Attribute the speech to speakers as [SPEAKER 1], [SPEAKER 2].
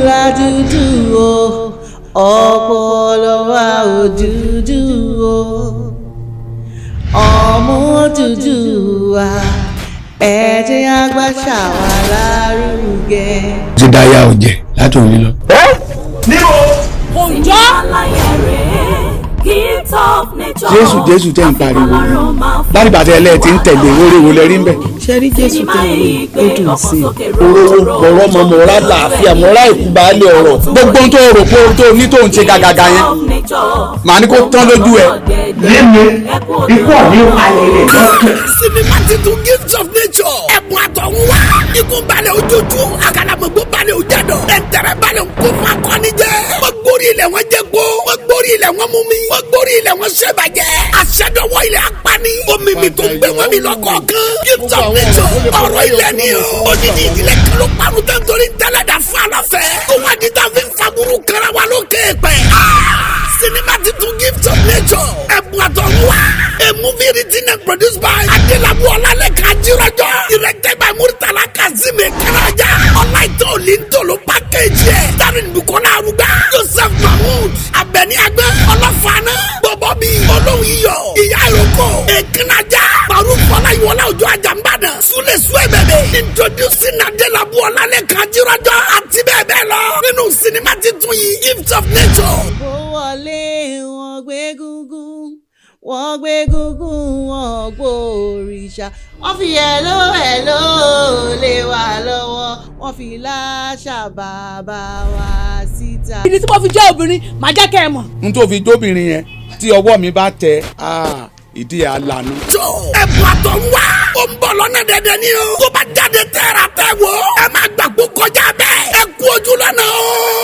[SPEAKER 1] Àdúrà dúdú o, ọpọlọ wa ò dúdú o, ọmọ dúdú wa, ẹ jẹ́ àgbàṣà wa lárugẹ.
[SPEAKER 2] Ti dáyà ọ̀jẹ̀ láti òní lọ.
[SPEAKER 3] Níbo?
[SPEAKER 4] Òjò.
[SPEAKER 2] Jésù tẹ́ ń pariwo láti bàtẹ́ ẹlẹ́ẹ̀ tí ń tẹ̀lé oríwo lẹ́rí ń bẹ̀.
[SPEAKER 1] Ṣẹ́rí Jésù tẹ̀lé ó dùn sí i.
[SPEAKER 2] Orówó ọ̀rọ̀ ọmọ mọ̀ọ́rá làáfíà mọ̀ọ́rá ìkúbalẹ̀ ọ̀rọ̀ gbogbo ohun tó rò pé ohun tó ní tó ń ṣe gàgàgà yẹn màá ní kó tán lójú ẹ.
[SPEAKER 3] Lémi ikú ọ̀ní ayẹyẹ lọ́kàn.
[SPEAKER 5] Sinimá titun Gift of Nature. Ẹ̀bùn àtọ̀hún wá. Ikú balẹ̀ ojoojú. Àkàlàmọ̀gbọ́ balẹ̀ ojàdọ̀. Ẹ̀ńtẹ̀rẹ̀ balẹ̀ nkó fún akọni jẹ́. Wọ́n gbórí ilẹ̀ wọn jẹ́ gbó. Wọ́n gbórí ilẹ̀ wọn mú mi. Wọ́n gbórí ilẹ̀ wọn ṣẹ́bàjẹ́. Àṣẹdọ̀wọ́ ilẹ̀ apani. Omi mi tó ń gbé wọn mi lọ́kọ̀ọ̀kan. Gift of Nature. Ọ̀rọ̀ ilẹ̀ ni o. Odidi ìdílé kan ló parun tán torí tẹ́lẹ̀dà fún àlọ́fẹ́. Kó wá di tá a fi ń faguru kara wa lókè pẹ́. Sinimá titun Gift of Nature. Ẹ̀bùn àtọ̀hún wá. A movie written and produced by Adelabu Olaleka Jirọjọ. Directed by Murtala Kazeem Ekeraja. Ọláìtọ́ Olintolo package yẹ. Starring Bukola Arugba. Joseph Mahmood. Abẹni Agbẹ́. Ọlọ́fààná. Bọ̀bọ̀bí. Olóyiyọ̀. Ìyá Ìrókò. Ekeraja. Maruf Ọláyíwọlá Òjó Àjàmbàdàn. Sule Suebebe. Introducing Adelabu Olaleka Jirọjọ. Àti bẹ́ẹ̀ bẹ́ẹ̀ lọ. Nínú sinimá titun yìí Gift of Nature.
[SPEAKER 1] Ó wọlé wọn gbé gúngún. Wọ́n gbé gúngún wọn gbòòrìṣà. Wọ́n fi ẹ̀ló lé wa lọ́wọ́. Wọ́n fi láṣà bàbá wa síta.
[SPEAKER 4] Ìdí tí mo fi jẹ́ obìnrin màá jẹ́ kẹ́ ẹ mọ̀.
[SPEAKER 2] n tó fi jóbìnrin yẹn tí ọwọ́ mi bá tẹ ìdí àlànà.
[SPEAKER 5] Ẹ̀bùn àtọ̀hún wá. Ó ń bọ̀ lọ́nà dẹ̀dẹ̀ ni o. Tó bá jáde tẹ́ra tẹ́ wò. Ẹ má gbàgbó kọjá bẹ́ẹ̀. Ẹ kú ojú lọ́nà o.